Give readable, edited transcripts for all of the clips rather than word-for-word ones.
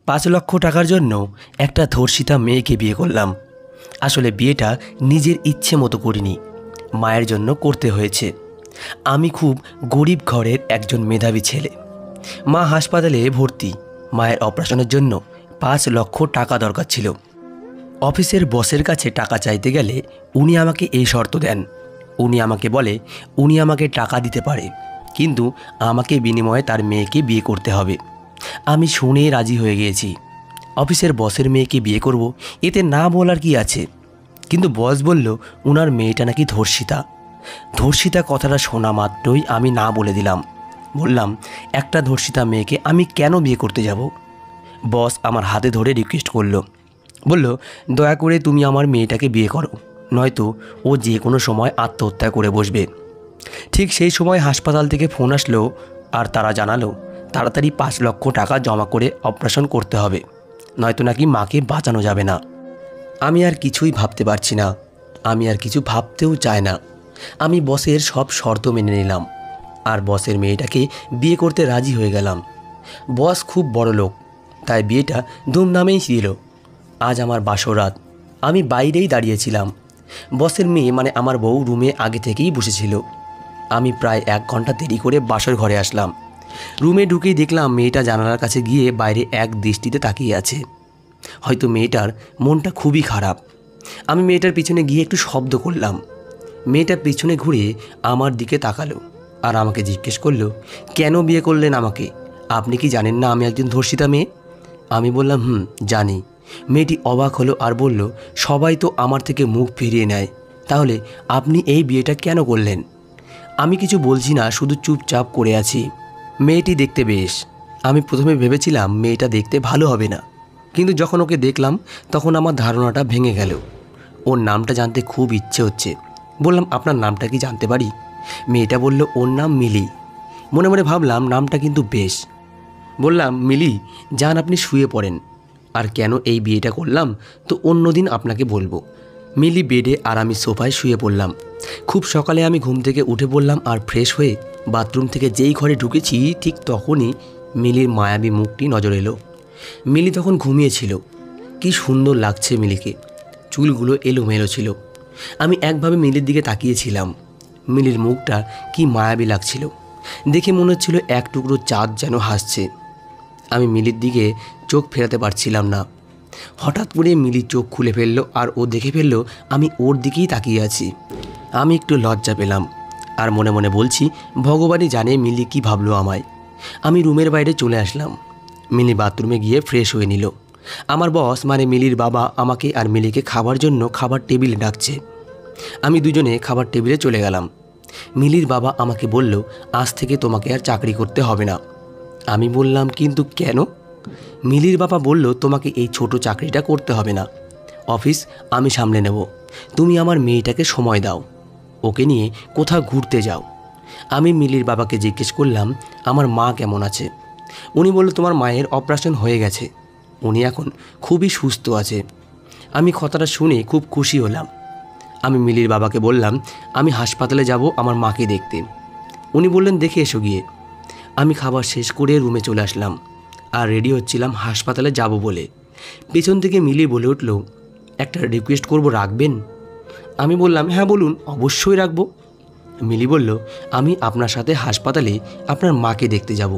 5 লক্ষ টাকার জন্য একটা ধর্ষিতা মেয়েকে বিয়ে করলাম। আসলে বিয়েটা নিজের ইচ্ছে মতো করিনি, মায়ের জন্য করতে হয়েছে। আমি খুব গরিব ঘরের একজন মেধাবী ছেলে। মা হাসপাতালে ভর্তি। মায়ের অপারেশনের জন্য 5 লক্ষ টাকা দরকার ছিল। অফিসের বসের কাছে টাকা চাইতে গেলে উনি আমাকে এই শর্ত দেন। উনি আমাকে বলে উনি আমাকে টাকা দিতে পারে, কিন্তু আমাকে বিনিময়ে তার মেয়েকে বিয়ে করতে হবে। আমি শুনে রাজি হয়ে গিয়েছি। অফিসের বসের মেয়েকে বিয়ে করব, এতে না বলার কি আছে। কিন্তু বস বলল উনার মেয়েটা নাকি ধর্ষিতা। ধর্ষিতা কথাটা শোনা মাত্রই আমি না বলে দিলাম। বললাম, একটা ধর্ষিতা মেয়েকে আমি কেন বিয়ে করতে যাব? বস আমার হাতে ধরে রিকোয়েস্ট করলো, বলল, দয়া করে তুমি আমার মেয়েটাকে বিয়ে করো, নয়তো ও যে কোনো সময় আত্মহত্যা করে বসবে। ঠিক সেই সময় হাসপাতাল থেকে ফোন আসলো, আর তারা জানালো তাড়াতাড়ি 5 লক্ষ টাকা জমা করে অপারেশন করতে হবে, নয়তো নাকি মাকে বাঁচানো যাবে না। আমি আর কিছুই ভাবতে পারছি না, আমি আর কিছু ভাবতেও চাই না। আমি বসের সব শর্ত মেনে নিলাম, আর বসের মেয়েটাকে বিয়ে করতে রাজি হয়ে গেলাম। বস খুব বড় লোক, তাই বিয়েটা ধুমধামেই ছিল। আজ আমার বাসরাত। আমি বাইরেই দাঁড়িয়েছিলাম। বসের মেয়ে মানে আমার বউ রুমে আগে থেকেই বসেছিল। আমি প্রায় 1 ঘন্টা দেরি করে বাসর ঘরে আসলাম। রুমে ঢুকেই দেখলাম মেয়েটা জানালার কাছে গিয়ে বাইরে এক দৃষ্টিতে তাকিয়ে আছে। হয়তো মেয়েটার মনটা খুবই খারাপ। আমি মেয়েটার পিছনে গিয়ে একটু শব্দ করলাম। মেয়েটা পিছনে ঘুরে আমার দিকে তাকালো আর আমাকে জিজ্ঞেস করলো, কেন বিয়ে করলেন আমাকে? আপনি কি জানেন না আমি একজন ধর্ষিতা মেয়ে? আমি বললাম, জানি। মেয়েটি অবাক হলো আর বলল, সবাই তো আমার থেকে মুখ ফিরিয়ে নেয়, তাহলে আপনি এই বিয়েটা কেন করলেন? আমি কিছু বলছি না, শুধু চুপচাপ করে আছি। মেয়েটি দেখতে বেশ। আমি প্রথমে ভেবেছিলাম মেয়েটা দেখতে ভালো হবে না, কিন্তু যখন ওকে দেখলাম তখন আমার ধারণাটা ভেঙে গেল। ওর নামটা জানতে খুব ইচ্ছে হচ্ছে। বললাম, আপনার নামটা কি জানতে পারি? মেয়েটা বলল, ওর নাম মিলি। মনে মনে ভাবলাম নামটা কিন্তু বেশ। বললাম, মিলি যান, আপনি শুয়ে পড়েন। আর কেন এই বিয়েটা করলাম তো অন্যদিন আপনাকে বলবো। মিলি বেডে আর আমি সোফায় শুয়ে পড়লাম। খুব সকালে আমি ঘুম থেকে উঠে পড়লাম আর ফ্রেশ হয়ে বাথরুম থেকে যেই ঘরে ঢুকেছি ঠিক তখনই মিলির মায়াবী মুখটি নজর এলো। মিলি তখন ঘুমিয়েছিল। কি সুন্দর লাগছে মিলিকে, চুলগুলো এলোমেলো ছিল। আমি একভাবে মিলির দিকে তাকিয়েছিলাম। মিলির মুখটা কি মায়াবী লাগছিল, দেখে মনে হচ্ছিল এক টুকরো চাঁদ যেন হাসছে। আমি মিলির দিকে চোখ ফেরাতে পারছিলাম না। হঠাৎ করে মিলি চোখ খুলে ফেললো আর ও দেখে ফেললো আমি ওর দিকেই তাকিয়ে আছি। আমি একটু লজ্জা পেলাম আর মনে মনে বলছি, ভগবানই জানে মিলি কি ভাবলো আমায়। আমি রুমের বাইরে চলে আসলাম। মিলি বাথরুমে গিয়ে ফ্রেশ হয়ে নিল। আমার বস মানে মিলির বাবা আমাকে আর মিলিকে খাবার জন্য খাবার টেবিলে ডাকছে। আমি দুজনে খাবার টেবিলে চলে গেলাম। মিলির বাবা আমাকে বলল, আজ থেকে তোমাকে আর চাকরি করতে হবে না। আমি বললাম, কিন্তু কেন? মিলির বাবা বলল, তোমাকে এই ছোট চাকরিটা করতে হবে না, অফিস আমি সামলে নেব। তুমি আমার মেয়েটাকে সময় দাও, ওকে নিয়ে কোথাও ঘুরতে যাও। আমি মিলির বাবাকে জিজ্ঞেস করলাম, আমার মা কেমন আছে? উনি বলল, তোমার মায়ের অপারেশন হয়ে গেছে, উনি এখন খুবই সুস্থ আছে। আমি কথাটা শুনে খুব খুশি হলাম। আমি মিলির বাবাকে বললাম, আমি হাসপাতালে যাব আমার মাকে দেখতে। উনি বললেন, দেখে এসো গিয়ে। আমি খাবার শেষ করে রুমে চলে আসলাম আর রেডি হচ্ছিলাম হাসপাতালে যাব বলে। পেছন থেকে মিলি বলে উঠল, একটা রিকোয়েস্ট করব, রাখবেন? আমি বললাম, হ্যাঁ বলুন, অবশ্যই রাখবো। মিলি বলল, আমি আপনার সাথে হাসপাতালে আপনার মাকে দেখতে যাব।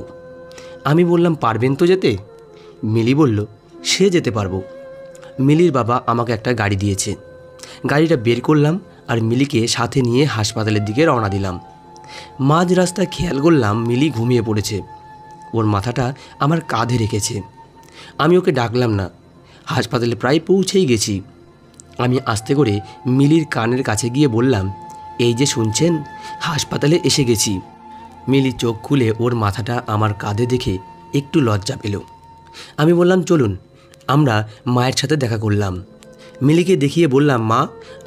আমি বললাম, পারবেন তো যেতে? মিলি বলল, সে যেতে পারবো। মিলির বাবা আমাকে একটা গাড়ি দিয়েছে। গাড়িটা বের করলাম আর মিলিকে সাথে নিয়ে হাসপাতালের দিকে রওনা দিলাম। মাঝ রাস্তায় খেয়াল করলাম মিলি ঘুমিয়ে পড়েছে। ওর মাথাটা আমার কাঁধে রেখেছে। আমি ওকে ডাকলাম না। হাসপাতালে প্রায় পৌঁছেই গেছি। আমি আস্তে করে মিলির কানের কাছে গিয়ে বললাম, এই যে শুনছেন, হাসপাতালে এসে গেছি। মিলি চোখ খুলে ওর মাথাটা আমার কাঁধে দেখে একটু লজ্জা পেল। আমি বললাম, চলুন। আমরা মায়ের সাথে দেখা করলাম। মিলিকে দেখিয়ে বললাম, মা,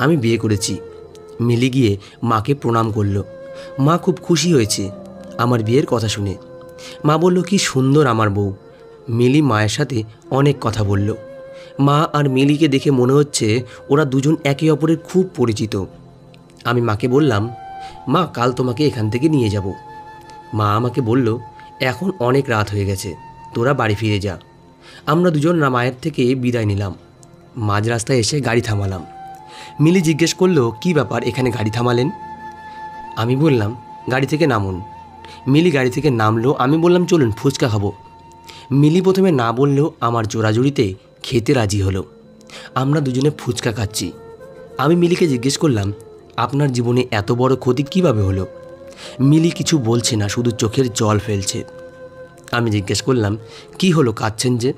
আমি বিয়ে করেছি। মিলি গিয়ে মাকে প্রণাম করলো। মা খুব খুশি হয়েছে আমার বিয়ের কথা শুনে। মা বলল, কি সুন্দর আমার বউ। মিলি মায়ের সাথে অনেক কথা বলল। মা আর মিলিকে দেখে মনে হচ্ছে ওরা দুজন একে অপরের খুব পরিচিত। আমি মাকে বললাম, মা, কাল তোমাকে এখান থেকে নিয়ে যাব। মা আমাকে বলল, এখন অনেক রাত হয়ে গেছে, তোরা বাড়ি ফিরে যা। আমরা দুজন মায়ের থেকে বিদায় নিলাম। মাঝ রাস্তায় এসে গাড়ি থামালাম। মিলি জিজ্ঞেস করলো, কী ব্যাপার, এখানে গাড়ি থামালেন? আমি বললাম, গাড়ি থেকে নামুন। মিলি গাড়ি থেকে নামলো। আমি বললাম, চলুন ফুচকা খাবো। মিলি প্রথমে না বললেও আমার জোরাজুরিতে খেতে রাজি হলো। আমরা দুজনে ফুচকা খাচ্ছি। আমি মিলিকে জিজ্ঞেস করলাম, আপনার জীবনে এত বড় ক্ষতি কিভাবে হলো? মিলি কিছু বলছে না, শুধু চোখের জল ফেলছে। আমি জিজ্ঞেস করলাম, কি হলো, কাঁদছেন যে?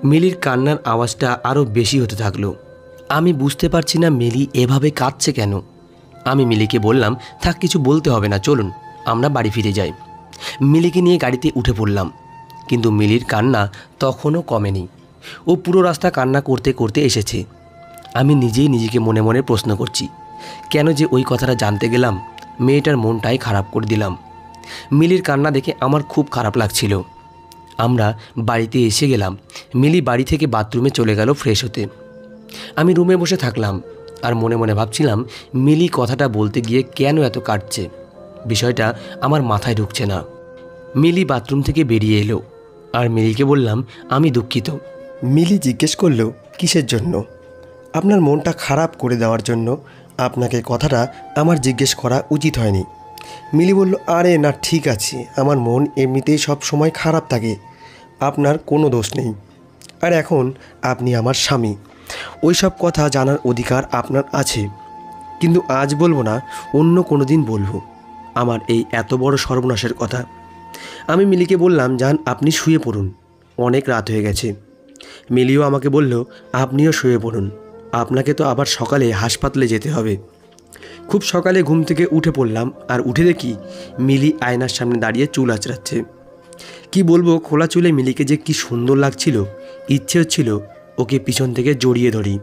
মিলির কান্নার আওয়াজটা আরও বেশি হতে থাকলো। আমি বুঝতে পারছি না মিলি এভাবে কাঁদছে কেন। আমি মিলিকে বললাম, থাক, কিছু বলতে হবে না, চলুন আমরা বাড়ি ফিরে যাই। মিলিকে নিয়ে গাড়িতে উঠে পড়লাম, কিন্তু মিলির কান্না তখনও কমেনি। ও পুরো রাস্তা কান্না করতে করতে এসেছে। আমি নিজেই নিজেকে মনে মনে প্রশ্ন করছি, কেন যে ওই কথাটা জানতে গেলাম, মেয়েটার মনটাই খারাপ করে দিলাম। মিলির কান্না দেখে আমার খুব খারাপ লাগছিল। আমরা বাড়িতে এসে গেলাম। মিলি বাড়ি থেকে বাথরুমে চলে গেল ফ্রেশ হতে। আমি রুমে বসে থাকলাম আর মনে মনে ভাবছিলাম, মিলি কথাটা বলতে গিয়ে কেন এত কাটছে, বিষয়টা আমার মাথায় ঢুকছে না। মিলি বাথরুম থেকে বেরিয়ে এলো আর মিলিকে বললাম, আমি দুঃখিত। মিলি জিজ্ঞেস করলো, কিসের জন্য? আপনার মনটা খারাপ করে দেওয়ার জন্য। আপনাকে কথাটা আমার জিজ্ঞেস করা উচিত হয়নি। মিলি বলল, আরে না, ঠিক আছে, আমার মন এমনিতেই সব সময় খারাপ থাকে, আপনার কোনো দোষ নেই। আর এখন আপনি আমার স্বামী, ওই সব কথা জানার অধিকার আপনার আছে। কিন্তু আজ বলবো না, অন্য কোনো দিন বলবো আমার এই এত বড় সর্বনাশের কথা। আমি মিলিকে বললাম, যান আপনি শুয়ে পড়ুন, অনেক রাত হয়ে গেছে। মিলিও আমাকে বলল, আপনিও শুয়ে পড়ুন, আপনাকে তো আবার সকালে হাসপাতালে যেতে হবে। খুব সকালে ঘুম থেকে উঠে পড়লাম আর উঠে দেখি মিলি আয়নার সামনে দাঁড়িয়ে চুল আঁচড়াচ্ছে। কি বলবো, খোলা চুলে মিলিকে যে কি সুন্দর লাগছিল, ইচ্ছে হচ্ছিল ওকে পিছন থেকে জড়িয়ে ধরি,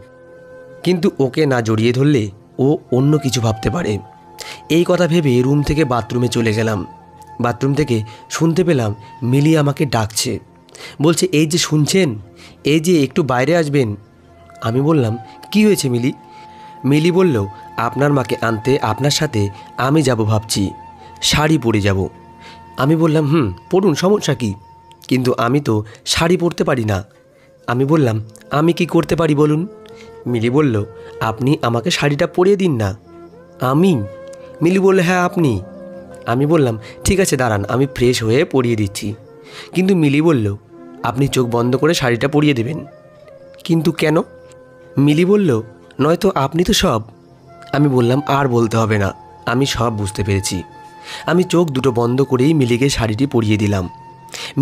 কিন্তু ওকে না জড়িয়ে ধরলে ও অন্য কিছু ভাবতে পারে। এই কথা ভেবে রুম থেকে বাথরুমে চলে গেলাম। বাথরুম থেকে শুনতে পেলাম মিলি আমাকে ডাকছে, বলছে, এই যে শুনছেন, এই যে একটু বাইরে আসবেন। আমি বললাম, কি হয়েছে মিলি? মিলি বলল, আপনার মাকে আনতে আপনার সাথে আমি যাব ভাবছি, শাড়ি পরে যাব। আমি বললাম, পড়ুন, সমস্যা কি? কিন্তু আমি তো শাড়ি পরতে পারি না। আমি বললাম, আমি কি করতে পারি বলুন? মিলি বলল, আপনি আমাকে শাড়িটা পরিয়ে দিন না। আমি? মিলি বলল, হ্যাঁ আপনি। আমি বললাম, ঠিক আছে দাঁড়ান, আমি ফ্রেশ হয়ে পরিয়ে দিচ্ছি। কিন্তু মিলি বলল, আপনি চোখ বন্ধ করে শাড়িটা পরিয়ে দেবেন। কিন্তু কেন? মিলি বলল, নয়তো আপনি তো সব। আমি বললাম, আর বলতে হবে না, আমি সব বুঝতে পেরেছি। আমি চোখ দুটো বন্ধ করেই মিলিকে শাড়িটি পরিয়ে দিলাম।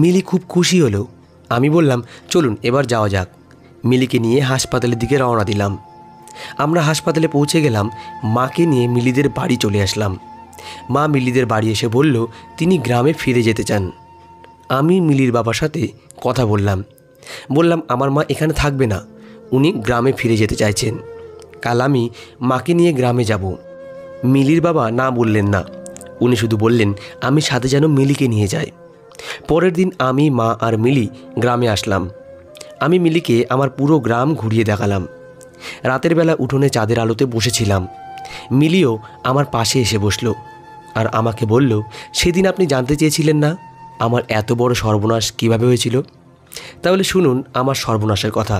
মিলি খুব খুশি হলো। আমি বললাম, চলুন এবার যাওয়া যাক। মিলিকে নিয়ে হাসপাতালের দিকে রওনা দিলাম। আমরা হাসপাতালে পৌঁছে গেলাম। মাকে নিয়ে মিলিদের বাড়ি চলে আসলাম। মা মিলিদের বাড়ি এসে বলল, তিনি গ্রামে ফিরে যেতে চান। আমি মিলির বাবার সাথে কথা বললাম আমার মা এখানে থাকবে না, উনি গ্রামে ফিরে যেতে চাইছেন। কাল আমি মাকে নিয়ে গ্রামে যাব। মিলির বাবা না বললেন না, উনি শুধু বললেন আমি সাথে যেন মিলিকে নিয়ে যাই। পরের দিন আমি, মা আর মিলি গ্রামে আসলাম। আমি মিলিকে আমার পুরো গ্রাম ঘুরিয়ে দেখালাম। রাতের বেলা উঠোনে চাঁদের আলোতে বসেছিলাম। মিলিও আমার পাশে এসে বসলো আর আমাকে বলল, সেদিন আপনি জানতে চেয়েছিলেন না আমার এত বড় সর্বনাশ কিভাবে হয়েছিল? তাহলে শুনুন আমার সর্বনাশের কথা।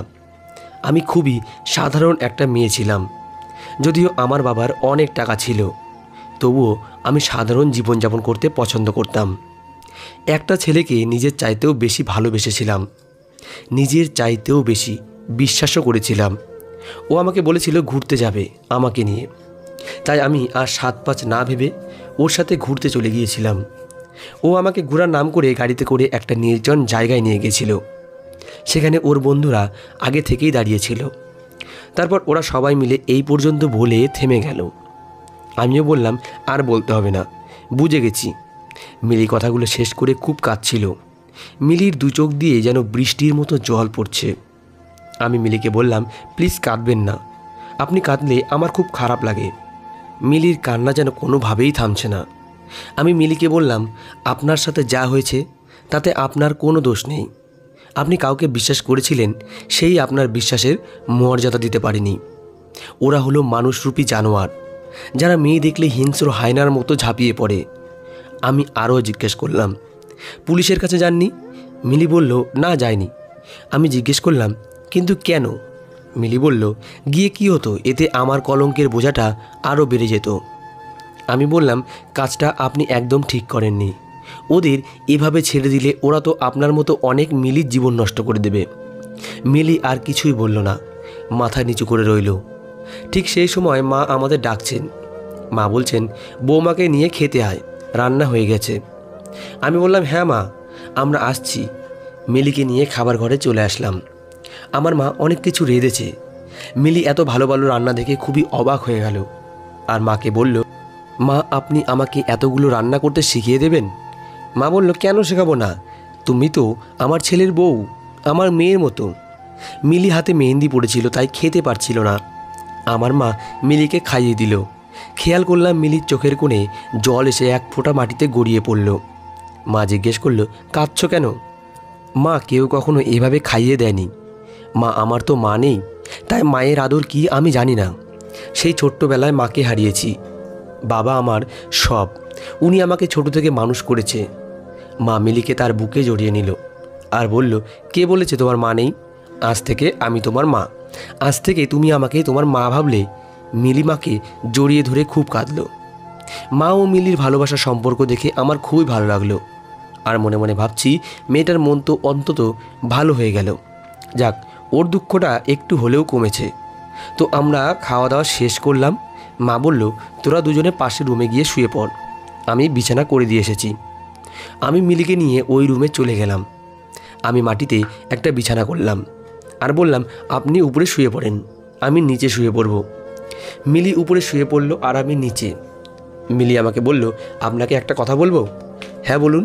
আমি খুবই সাধারণ একটা মেয়ে ছিলাম। যদিও আমার বাবার অনেক টাকা ছিল, তবুও আমি সাধারণ জীবনযাপন করতে পছন্দ করতাম। একটা ছেলেকে নিজের চাইতেও বেশি ভালোবেসেছিলাম, নিজের চাইতেও বেশি বিশ্বাসও করেছিলাম। ও আমাকে বলেছিল ঘুরতে যাবে আমাকে নিয়ে, তাই আমি আর 7-5 না ভেবে ওর সাথে ঘুরতে চলে গিয়েছিলাম। ও আমাকে ঘোরার নাম করে গাড়িতে করে একটা নির্জন জায়গায় নিয়ে গেছিল। সেখানে ওর বন্ধুরা আগে থেকেই দাঁড়িয়েছিল। তারপর ওরা সবাই মিলে এই পর্যন্ত বলে থেমে গেল। আমিও বললাম, আর বলতে হবে না, বুঝে গেছি। মিলি কথাগুলো শেষ করে খুব কাঁদছিল। মিলির দু চোখ দিয়ে যেন বৃষ্টির মতো জল পড়ছে। আমি মিলিকে বললাম, প্লিজ কাঁদবেন না, আপনি কাঁদলে আমার খুব খারাপ লাগে। মিলির কান্না যেন কোনোভাবেই থামছে না। আমি মিলিকে বললাম, আপনার সাথে যা হয়েছে তাতে আপনার কোনো দোষ নেই। আপনি কাউকে বিশ্বাস করেছিলেন, সেই আপনার বিশ্বাসের মর্যাদা দিতে পারেনি। ওরা হলো মানুষরূপী জানোয়ার, যারা মেয়ে দেখলে হিংস্র হায়নার মতো ঝাঁপিয়ে পড়ে। আমি আরও জিজ্ঞেস করলাম, পুলিশের কাছে যাননি? মিলি বলল, না যায়নি, আমি জিজ্ঞেস করলাম, কিন্তু কেন? মিলি বলল, গিয়ে কী হতো, এতে আমার কলঙ্কের বোঝাটা আরও বেড়ে যেত। আমি বললাম, কাজটা আপনি একদম ঠিক করেননি। ওদের এভাবে ছেড়ে দিলে ওরা তো আপনার মতো অনেক মিলির জীবন নষ্ট করে দেবে। মিলি আর কিছুই বলল না, মাথা নিচু করে রইল। ঠিক সেই সময় মা আমাদের ডাকছেন। মা বলছেন, বৌমাকে নিয়ে খেতে আয়, রান্না হয়ে গেছে। আমি বললাম, হ্যাঁ মা, আমরা আসছি। মিলিকে নিয়ে খাবার ঘরে চলে আসলাম। আমার মা অনেক কিছু রেঁধেছে। মিলি এত ভালো ভালো রান্না দেখে খুবই অবাক হয়ে গেল, আর মাকে বলল, মা আপনি আমাকে এতগুলো রান্না করতে শিখিয়ে দেবেন? মা বলল, কেন শেখাবো না, তুমি তো আমার ছেলের বউ, আমার মেয়ের মতো। মিলি হাতে মেহেন্দি পড়েছিল, তাই খেতে পারছিল না। আমার মা মিলিকে খাইয়ে দিল। খেয়াল করলাম মিলির চোখের কোণে জল এসে এক ফোঁটা মাটিতে গড়িয়ে পড়ল। মা জিজ্ঞেস করল, কাঁদছো কেন? মা, কেউ কখনো এভাবে খাইয়ে দেয়নি। মা, আমার তো মা নেই, তাই মায়ের আদর কি আমি জানি না। সেই ছোট্টবেলায় মাকে হারিয়েছি। বাবা আমার সব, উনি আমাকে ছোট থেকে মানুষ করেছে। মা মিলিকে তার বুকে জড়িয়ে নিল আর বলল, কে বলেছে তোমার মা নেই? আজ থেকে আমি তোমার মা, আজ থেকে তুমি আমাকে তোমার মা ভাবলে। মিলি মাকে জড়িয়ে ধরে খুব কাঁদল। মা ও মিলির ভালোবাসার সম্পর্ক দেখে আমার খুবই ভালো লাগলো, আর মনে মনে ভাবছি, মেয়েটার মন তো অন্তত ভালো হয়ে গেল। যাক, ওর দুঃখটা একটু হলেও কমেছে। তো আমরা খাওয়া দাওয়া শেষ করলাম। মা বলল, তোরা দুজনে পাশের রুমে গিয়ে শুয়ে পড়, আমি বিছানা করে দিয়ে এসেছি। আমি মিলিকে নিয়ে ওই রুমে চলে গেলাম। আমি মাটিতে একটা বিছানা করলাম আর বললাম, আপনি উপরে শুয়ে পড়েন, আমি নিচে শুয়ে পড়ব। মিলি উপরে শুয়ে পড়ল আর আমি নিচে। মিলি আমাকে বলল, আপনাকে একটা কথা বলবো? হ্যাঁ বলুন।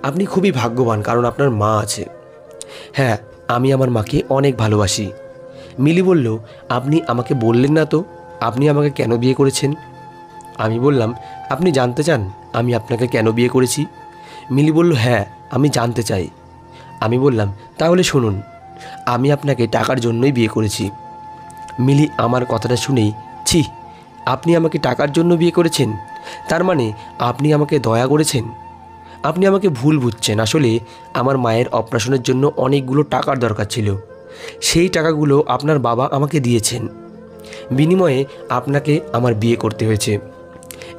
আপনি খুবই ভাগ্যবান, কারণ আপনার মা আছে। হ্যাঁ, আমি আমার মাকে অনেক ভালোবাসি। মিলি বলল, আপনি আমাকে বললেন না তো আপনি আমাকে কেন বিয়ে করেছেন? আমি বললাম, আপনি জানতে চান আমি আপনাকে কেন বিয়ে করেছি? মিলি বলল, হ্যাঁ, আমি জানতে চাই। আমি বললাম, তাহলে শুনুন, আমি আপনাকে টাকার জন্যই বিয়ে করেছি। মিলি আমার কথাটা শুনেই, ছি, আপনি আমাকে টাকার জন্য বিয়ে করেছেন? তার মানে আপনি আমাকে দয়া করেছেন? আপনি আমাকে ভুল বুঝছেন। আসলে আমার মায়ের অপারেশনের জন্য অনেকগুলো টাকার দরকার ছিল। সেই টাকাগুলো আপনার বাবা আমাকে দিয়েছেন। বিনিময়ে আপনাকে আমার বিয়ে করতে হয়েছে।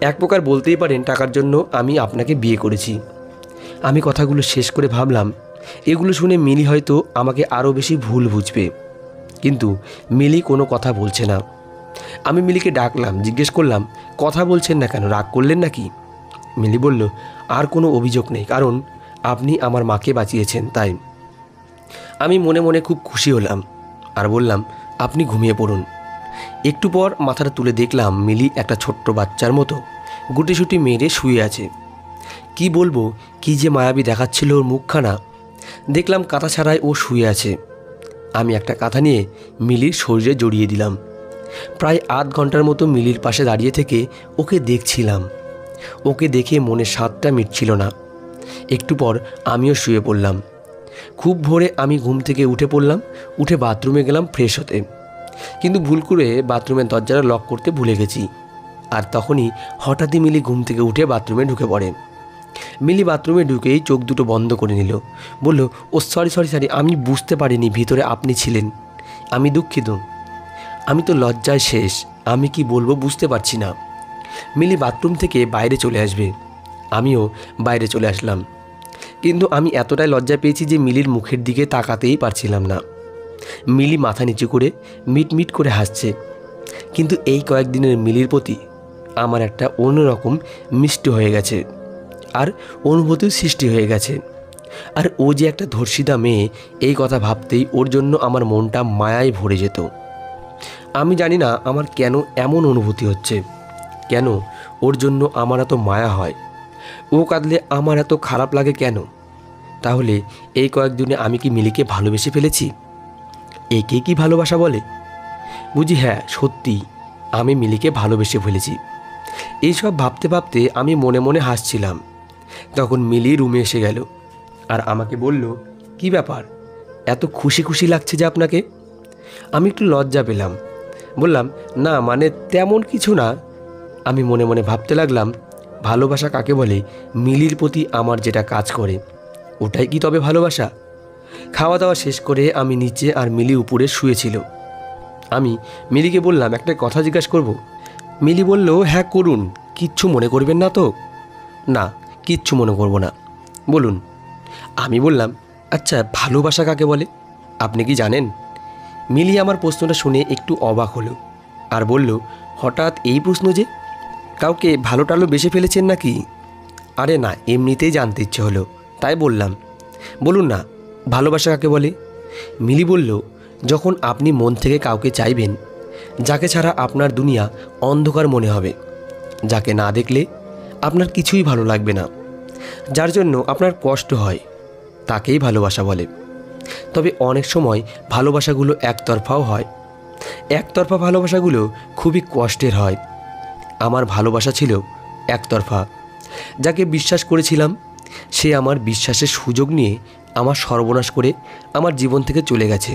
এক প্রকার বলতেই পারেন টাকার জন্য আমি আপনাকে বিয়ে করেছি। আমি কথাগুলো শেষ করে ভাবলাম, এগুলো শুনে মিলি হয়তো আমাকে আরও বেশি ভুল বুঝবে, কিন্তু মিলি কোনো কথা বলছে না। আমি মিলিকে ডাকলাম, জিজ্ঞেস করলাম, কথা বলছেন না কেন, রাগ করলেন নাকি? মিলি বলল, আর কোনো অভিযোগ নেই, কারণ আপনি আমার মাকে বাঁচিয়েছেন, তাই। আমি মনে মনে খুব খুশি হলাম আর বললাম, আপনি ঘুমিয়ে পড়ুন। একটু পর মাথাটা তুলে দেখলাম মিলি একটা ছোট্ট বাচ্চার মতো গুটিসুটি মেরে শুয়ে আছে। কি বলবো, কি যে মায়াবী দেখাচ্ছিল ওর মুখখানা। দেখলাম কাঁথা ছাড়াই ও শুয়ে আছে। আমি একটা কাঁথা নিয়ে মিলির শরীরে জড়িয়ে দিলাম। প্রায় আধ ঘন্টার মতো মিলির পাশে দাঁড়িয়ে থেকে ওকে দেখছিলাম। ওকে দেখে মনের স্বাদটা মিটছিল না। একটু পর আমিও শুয়ে পড়লাম। খুব ভোরে আমি ঘুম থেকে উঠে পড়লাম, উঠে বাথরুমে গেলাম ফ্রেশ হতে, কিন্তু ভুল করে বাথরুমের দরজাটা লক করতে ভুলে গেছি। আর তখনই হঠাৎই মিলি ঘুম থেকে উঠে বাথরুমে ঢুকে পড়ে। মিলি বাথরুমে ঢুকেই চোখ দুটো বন্ধ করে নিল, বলল, ও সরি, আমি বুঝতে পারিনি ভিতরে আপনি ছিলেন, আমি দুঃখিত। আমি তো লজ্জায় শেষ, আমি কি বলবো বুঝতে পারছি না। মিলি বাথরুম থেকে বাইরে চলে আসবে, আমিও বাইরে চলে আসলাম, কিন্তু আমি এতটাই লজ্জা পেয়েছি যে মিলির মুখের দিকে তাকাতেই পারছিলাম না। মিলি মাথা নিচু করে মিটমিট করে হাসছে, কিন্তু এই কয়েকদিনের মিলির প্রতি আমার একটা অন্যরকম মিষ্টি হয়ে গেছে, আর অনুভূতির সৃষ্টি হয়ে গেছে। আর ও যে একটা ধর্ষিতা মেয়ে, এই কথা ভাবতেই ওর জন্য আমার মনটা মায়ায় ভরে যেত। আমি জানি না আমার কেন এমন অনুভূতি হচ্ছে, কেন ওর জন্য আমার এত মায়া হয়। ও কাঁদলে আমার এত খারাপ লাগে কেন? তাহলে এই কয়েকদিনে আমি কি মিলিকে ভালোবেসে ফেলেছি? একে কি ভালোবাসা বলে? বুঝি হ্যাঁ, সত্যি আমি মিলিকে ভালোবেসে ফেলেছি। এইসব ভাবতে ভাবতে আমি মনে মনে হাসছিলাম। তখন মিলি রুমে এসে গেল আর আমাকে বলল, কি ব্যাপার, এত খুশি খুশি লাগছে যে আপনাকে? আমি একটু লজ্জা পেলাম, বললাম, না মানে তেমন কিছু না। আমি মনে মনে ভাবতে লাগলাম, ভালোবাসা কাকে বলে? মিলির প্রতি আমার যেটা কাজ করে ওটাই কি তবে ভালোবাসা? খাওয়া দাওয়া শেষ করে আমি নিচে আর মিলি উপরে শুয়েছিল। আমি মিলিকে বললাম, একটা কথা জিজ্ঞাসা করব? মিলি বলল, হ্যাঁ করুন, কিচ্ছু মনে করবেন না তো? না, কিচ্ছু মনে করব না, বলুন। আমি বললাম, আচ্ছা ভালোবাসা কাকে বলে আপনি কি জানেন? মিলি আমার প্রশ্নটা শুনে একটু অবাক হলো আর বলল, হঠাৎ এই প্রশ্ন যে? কাউকে ভালো টালো বেসে ফেলেছেন নাকি? আরে না, এমনিতেই জানতে ইচ্ছে হলো, তাই বললাম। বলুন না, ভালোবাসা কাকে বলে? মিলি বলল, যখন আপনি মন থেকে কাউকে চাইবেন, যাকে ছাড়া আপনার দুনিয়া অন্ধকার মনে হবে, যাকে না দেখলে আপনার কিছুই ভালো লাগবে না, যার জন্য আপনার কষ্ট হয়, তাকেই ভালোবাসা বলে। তবে অনেক সময় ভালোবাসাগুলো একতরফাও হয়। একতরফা ভালোবাসাগুলো খুবই কষ্টের হয়। আমার ভালোবাসা ছিল একতরফা। যাকে বিশ্বাস করেছিলাম সে আমার বিশ্বাসের সুযোগ নিয়ে আমার সর্বনাশ করে আমার জীবন থেকে চলে গেছে।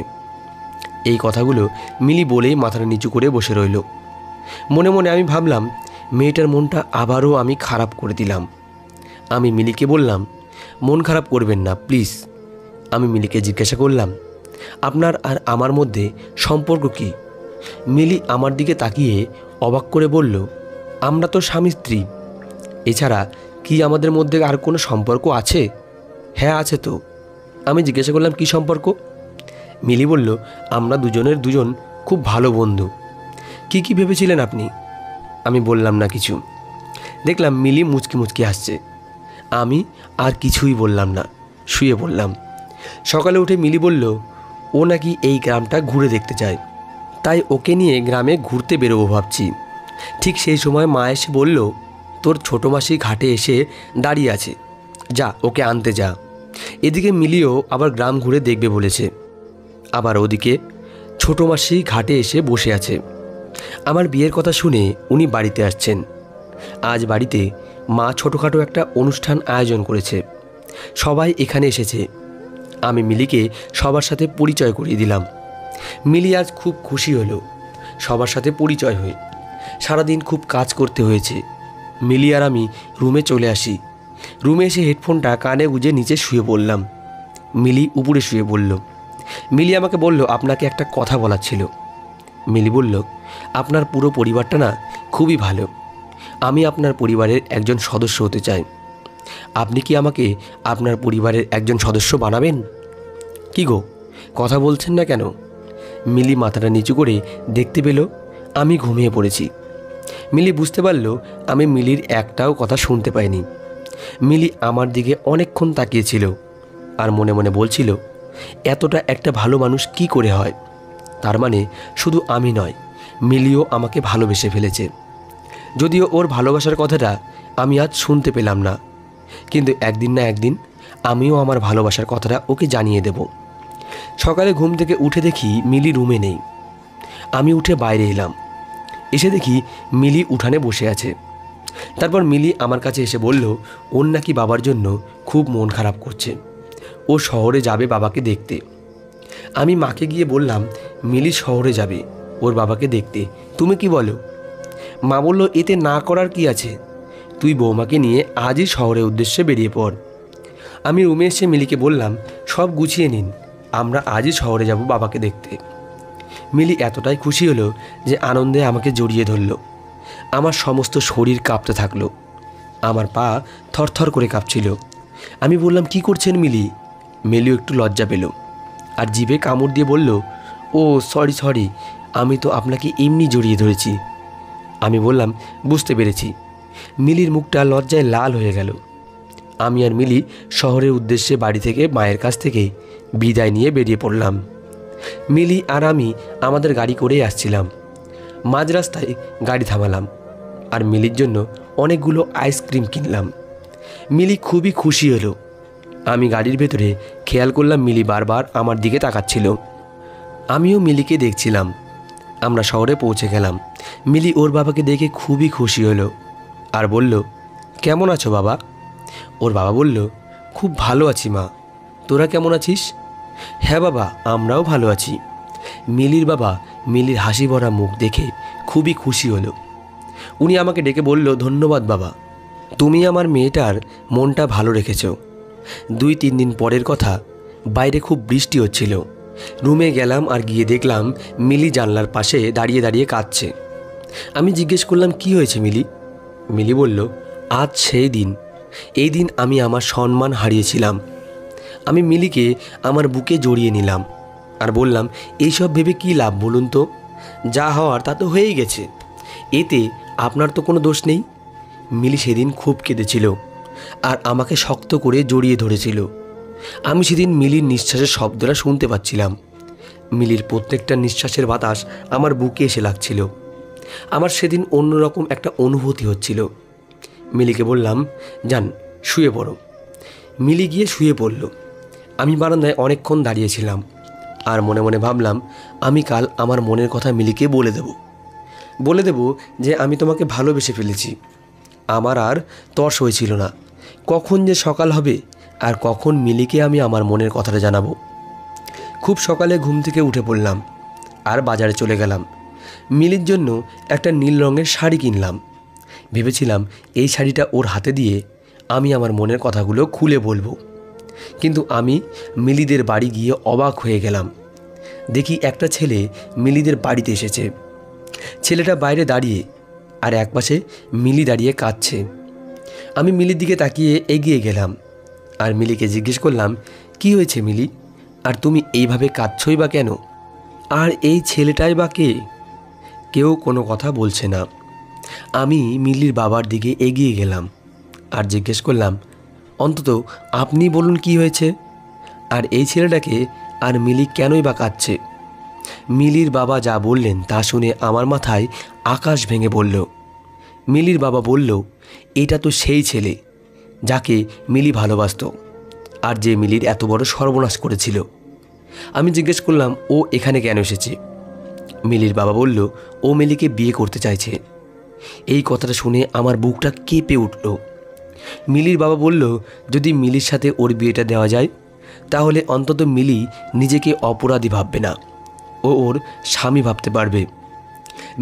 এই কথাগুলো মিলি বলেই মাথাটা নিচু করে বসে রইল। মনে মনে আমি ভাবলাম, মেয়েটার মনটা আবারও আমি খারাপ করে দিলাম। আমি মিলিকে বললাম, মন খারাপ করবেন না প্লিজ। আমি মিলিকে জিজ্ঞাসা করলাম, আপনার আর আমার মধ্যে সম্পর্ক কি? মিলি আমার দিকে তাকিয়ে অবাক করে বলল, আমরা তো স্বামী স্ত্রী। এছাড়া কি আমাদের মধ্যে আর কোনো সম্পর্ক আছে? হ্যাঁ আছে তো। আমি জিজ্ঞাসা করলাম, কী সম্পর্ক? মিলি বলল, আমরা দুজনের দুজন খুব ভালো বন্ধু। কি কি ভেবেছিলেন আপনি? আমি বললাম না কিছু। দেখলাম মিলি মুচকি মুচকি হাসছে। আমি আর কিছুই বললাম না, শুয়ে পড়লাম। সকালে উঠে মিলি বলল, ও নাকি এই গ্রামটা ঘুরে দেখতে চায়, তাই ওকে নিয়ে গ্রামে ঘুরতে বেরোবো ভাবছি। ঠিক সেই সময় মা এসে বলল, তোর ছোটো মাসি ঘাটে এসে দাঁড়িয়ে আছে, যা ওকে আনতে যা। এদিকে মিলিও আবার গ্রাম ঘুরে দেখবে বলেছে। আবার ওদিকে ছোটো মাসি ঘাটে এসে বসে আছে। আমার বিয়ের কথা শুনে উনি বাড়িতে আসছেন। আজ বাড়িতে মা ছোটোখাটো একটা অনুষ্ঠান আয়োজন করেছে, সবাই এখানে এসেছে। আমি মিলিকে সবার সাথে পরিচয় করিয়ে দিলাম। মিলি আজ খুব খুশি হলো সবার সাথে পরিচয় হয়ে। সারাদিন খুব কাজ করতে হয়েছে। মিলি আর আমি রুমে চলে আসি। রুমে এসে হেডফোনটা কানে গুঁজে নিচে শুয়ে পড়লাম। মিলি উপরে শুয়ে পড়ল। মিলি আমাকে বলল, আপনাকে একটা কথা বলার ছিল। মিলি বলল, আপনার পুরো পরিবারটা না খুবই ভালো। আমি আপনার পরিবারের একজন সদস্য হতে চাই। আপনি কি আমাকে আপনার পরিবারের একজন সদস্য বানাবেন? কি গো, কথা বলছেন না কেন? মিলি মাথাটা নিচু করে দেখতে পেল আমি ঘুমিয়ে পড়েছি। মিলি বুঝতে পারল আমি মিলির একটাও কথা শুনতে পাইনি। মিলি আমার দিকে অনেকক্ষণ তাকিয়েছিল আর মনে মনে বলছিল, এতটা একটা ভালো মানুষ কি করে হয়? তার মানে শুধু আমি নয়, মিলিও আমাকে ভালোবেসে ফেলেছে। যদিও ওর ভালোবাসার কথাটা আমি আজ শুনতে পেলাম না, কিন্তু একদিন না একদিন আমিও আমার ভালোবাসার কথাটা ওকে জানিয়ে দেব। সকালে ঘুম থেকে উঠে দেখি মিলি রুমে নেই। আমি উঠে বাইরে এলাম। এসে দেখি মিলি উঠানে বসে আছে। তারপর মিলি আমার কাছে এসে বলল, ওর নাকি বাবার জন্য খুব মন খারাপ করছে, ও শহরে যাবে বাবাকে দেখতে। আমি মাকে গিয়ে বললাম, মিলি শহরে যাবে ওর বাবাকে দেখতে, তুমি কি বলো? মা বলল, এতে না করার কি আছে, তুই বৌমাকে নিয়ে আজই শহরের উদ্দেশ্যে বেরিয়ে পড়। আমি রুমে এসে মিলিকে বললাম, সব গুছিয়ে নিন, আমরা আজই শহরে যাব বাবাকে দেখতে। মিলি এতটাই খুশি হলো যে আনন্দে আমাকে জড়িয়ে ধরল। আমার সমস্ত শরীর কাঁপতে থাকলো, আমার পা থরথর করে কাঁপছিল। আমি বললাম, কি করছেন মিলি? মিলিও একটু লজ্জা পেল আর জিভে কামড় দিয়ে বলল, ও সরি, আমি তো আপনাকে এমনি জড়িয়ে ধরেছি। আমি বললাম, বুঝতে পেরেছি। মিলির মুখটা লজ্জায় লাল হয়ে গেল। আমি আর মিলি শহরের উদ্দেশ্যে বাড়ি থেকে মায়ের কাছ থেকে বিদায় নিয়ে বেরিয়ে পড়লাম। মিলি আর আমি আমাদের গাড়ি করেই আসছিলাম। মাঝ রাস্তায় গাড়ি থামালাম আর মিলির জন্য অনেকগুলো আইসক্রিম কিনলাম। মিলি খুবই খুশি হলো। আমি গাড়ির ভেতরে খেয়াল করলাম মিলি বারবার আমার দিকে তাকাচ্ছিল। আমিও মিলিকে দেখছিলাম। আমরা শহরে পৌঁছে গেলাম। মিলি ওর বাবাকে দেখে খুবই খুশি হলো আর বলল, কেমন আছো বাবা? ওর বাবা বলল, খুব ভালো আছি মা, তোরা কেমন আছিস? হ্যাঁ বাবা, আমরাও ভালো আছি। মিলির বাবা মিলির হাসি ভরা মুখ দেখে খুবই খুশি হলো। উনি আমাকে ডেকে বলল, ধন্যবাদ বাবা, তুমি আমার মেয়েটার মনটা ভালো রেখেছ। 2-3 দিন পরের কথা বাইরে খুব বৃষ্টি হচ্ছিল। রুমে গেলাম আর গিয়ে দেখলাম মিলি জানলার পাশে দাঁড়িয়ে দাঁড়িয়ে কাঁদছে। আমি জিজ্ঞেস করলাম, কি হয়েছে মিলি? মিলি বলল, আজ সেই দিন, এই দিন আমি আমার সম্মান হারিয়েছিলাম। আমি মিলিকে আমার বুকে জড়িয়ে নিলাম আর বললাম, এইসব ভেবে কী লাভ বলুন তো? যা হওয়ার তা তো হয়েই গেছে, এতে আপনার তো কোনো দোষ নেই। মিলি সেদিন খুব কেঁদেছিল আর আমাকে শক্ত করে জড়িয়ে ধরেছিল। আমি সেদিন মিলির নিঃশ্বাসের শব্দটা শুনতে পাচ্ছিলাম। মিলির প্রত্যেকটা নিঃশ্বাসের বাতাস আমার বুকে এসে লাগছিল। আমার সেদিন অন্যরকম একটা অনুভূতি হচ্ছিল। মিলিকে বললাম, যান শুয়ে পড়ো। মিলি গিয়ে শুয়ে পড়ল। আমি বারান্দায় অনেকক্ষণ দাঁড়িয়েছিলাম আর মনে মনে ভাবলাম, আমি কাল আমার মনের কথা মিলিকে বলে দেব যে আমি তোমাকে ভালোবেসে ফেলেছি। আমার আর তর্স হয়েছিল না কখন যে সকাল হবে আর কখন মিলিকে আমি আমার মনের কথাটা জানাবো। খুব সকালে ঘুম থেকে উঠে পড়লাম আর বাজারে চলে গেলাম। মিলির জন্য একটা নীল রঙের শাড়ি কিনলাম। ভেবেছিলাম এই শাড়িটা ওর হাতে দিয়ে আমি আমার মনের কথাগুলো খুলে বলবো। কিন্তু আমি মিলিদের বাড়ি গিয়ে অবাক হয়ে গেলাম। দেখি একটা ছেলে মিলিদের বাড়িতে এসেছে। ছেলেটা বাইরে দাঁড়িয়ে আর একপাশে মিলি দাঁড়িয়ে কাঁদছে। আমি মিলির দিকে তাকিয়ে এগিয়ে গেলাম আর মিলিকে জিজ্ঞেস করলাম, কি হয়েছে মিলি? আর তুমি এইভাবে কাঁদছই বা কেন? আর এই ছেলেটাই বা কে? কেউ কোনো কথা বলছে না। আমি মিলির বাবার দিকে এগিয়ে গেলাম আর জিজ্ঞেস করলাম, অন্তত আপনি বলুন কি হয়েছে? আর এই ছেলেটাকে আর মিলি কেনই বা কাঁদছে? মিলির বাবা যা বললেন তা শুনে আমার মাথায় আকাশ ভেঙে পড়ল। মিলির বাবা বলল, এটা তো সেই ছেলে যাকে মিলি ভালোবাসত আর যে মিলির এত বড় সর্বনাশ করেছিল। আমি জিজ্ঞেস করলাম, ও এখানে কেন এসেছে? মিলির বাবা বলল, ও মিলিকে বিয়ে করতে চাইছে। এই কথাটা শুনে আমার বুকটা কেঁপে উঠল। মিলির বাবা বলল, যদি মিলির সাথে ওর বিয়েটা দেওয়া যায় তাহলে অন্তত মিলি নিজেকে অপরাধী ভাববে না, ও ওর স্বামী ভাবতে পারবে।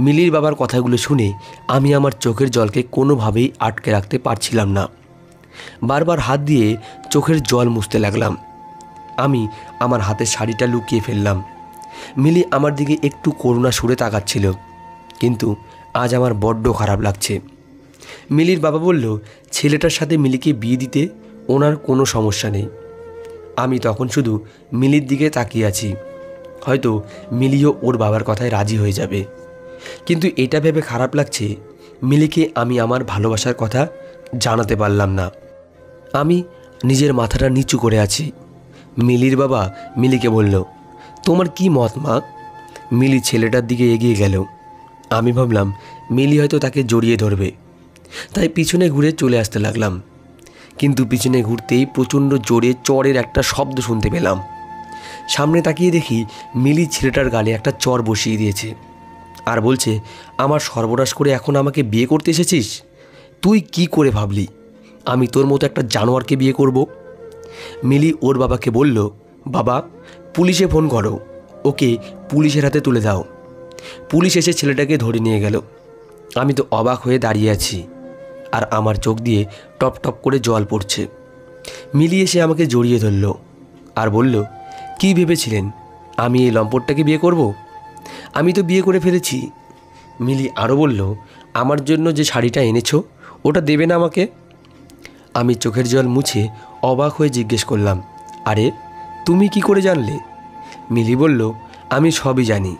মিলির বাবার কথাগুলো শুনে আমি আমার চোখের জলকে কোনোভাবেই আটকে রাখতে পারছিলাম না। বারবার হাত দিয়ে চোখের জল মুছতে লাগলাম। আমি আমার হাতের শাড়িটা লুকিয়ে ফেললাম। মিলি আমার দিকে একটু করুণা সুরে তাকাচ্ছিল, কিন্তু আজ আমার বড্ড খারাপ লাগছে। মিলির বাবা বলল, ছেলেটার সাথে মিলিকে বিয়ে দিতে ওনার কোনো সমস্যা নেই। আমি তখন শুধু মিলির দিকে তাকিয়ে আছি, হয়তো মিলিও ওর বাবার কথায় রাজি হয়ে যাবে। কিন্তু এটা ভেবে খারাপ লাগছে, মিলিকে আমি আমার ভালোবাসার কথা জানাতে পারলাম না। আমি নিজের মাথাটা নিচু করে আছি। মিলির বাবা মিলিকে বলল, তোমার কি মত মা? মিলি ছেলেটার দিকে এগিয়ে গেল। আমি ভাবলাম মিলি হয়তো তাকে জড়িয়ে ধরবে, তাই পিছনে ঘুরে চলে আসতে লাগলাম। কিন্তু পিছনে ঘুরতেই প্রচণ্ড জোরে চড়ের একটা শব্দ শুনতে পেলাম। সামনে তাকিয়ে দেখি মিলি ছেলেটার গালে একটা চর বসিয়ে দিয়েছে আর বলছে, আমার সর্বনাশ করে এখন আমাকে বিয়ে করতে এসেছিস? তুই কি করে ভাবলি আমি তোর মতো একটা জানোয়ারকে বিয়ে করব? মিলি ওর বাবাকে বলল, বাবা পুলিশে ফোন করো, ওকে পুলিশের হাতে তুলে দাও। পুলিশ এসে ছেলেটাকে ধরে নিয়ে গেল। আমি তো অবাক হয়ে দাঁড়িয়ে আছি আর আমার চোখ দিয়ে টপ টপ করে জল পড়ছে। মিলি এসে আমাকে জড়িয়ে ধরল আর বলল, কি ভেবেছিলেন আমি এই লম্পটটাকে বিয়ে করব? আমি তো বিয়ে করে ফেলেছি। মিলি আরও বলল, আমার জন্য যে শাড়িটা এনেছো ওটা দেবে না আমাকে? আমি চোখের জল মুছে অবাক হয়ে জিজ্ঞেস করলাম, আরে তুমি কি করে জানলে? মিলি বলল, আমি সবই জানি।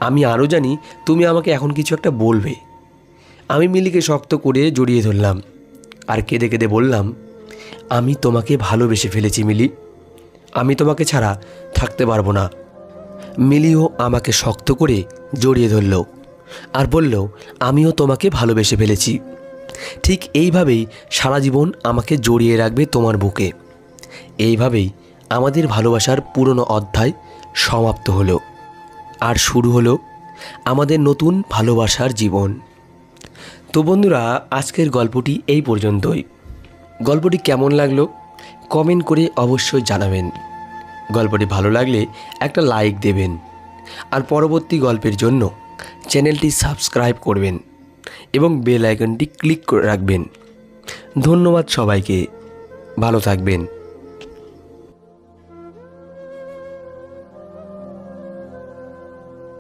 আমি আরও জানি তুমি আমাকে এখন কিছু একটা বলবে। আমি মিলিকে শক্ত করে জড়িয়ে ধরলাম আর কেঁদে কেঁদে বললাম, আমি তোমাকে ভালোবেসে ফেলেছি মিলি, আমি তোমাকে ছাড়া থাকতে পারবো না। মিলিও আমাকে শক্ত করে জড়িয়ে ধরল আর বলল, আমিও তোমাকে ভালোবেসে ফেলেছি। ঠিক এইভাবেই সারা জীবন আমাকে জড়িয়ে রাখবে তোমার বুকে। এইভাবেই আমাদের ভালোবাসার পুরনো অধ্যায় সমাপ্ত হলো আর শুরু হলো আমাদের নতুন ভালোবাসার জীবন। তো বন্ধুরা, আজকের গল্পটি এই পর্যন্তই। গল্পটি কেমন লাগলো কমেন্ট করে অবশ্যই জানাবেন। গল্পটি ভালো লাগলে একটা লাইক দেবেন আর পরবর্তী গল্পের জন্য চ্যানেলটি সাবস্ক্রাইব করবেন এবং বেল আইকনটি ক্লিক করে রাখবেন। ধন্যবাদ সবাইকে, ভালো থাকবেন।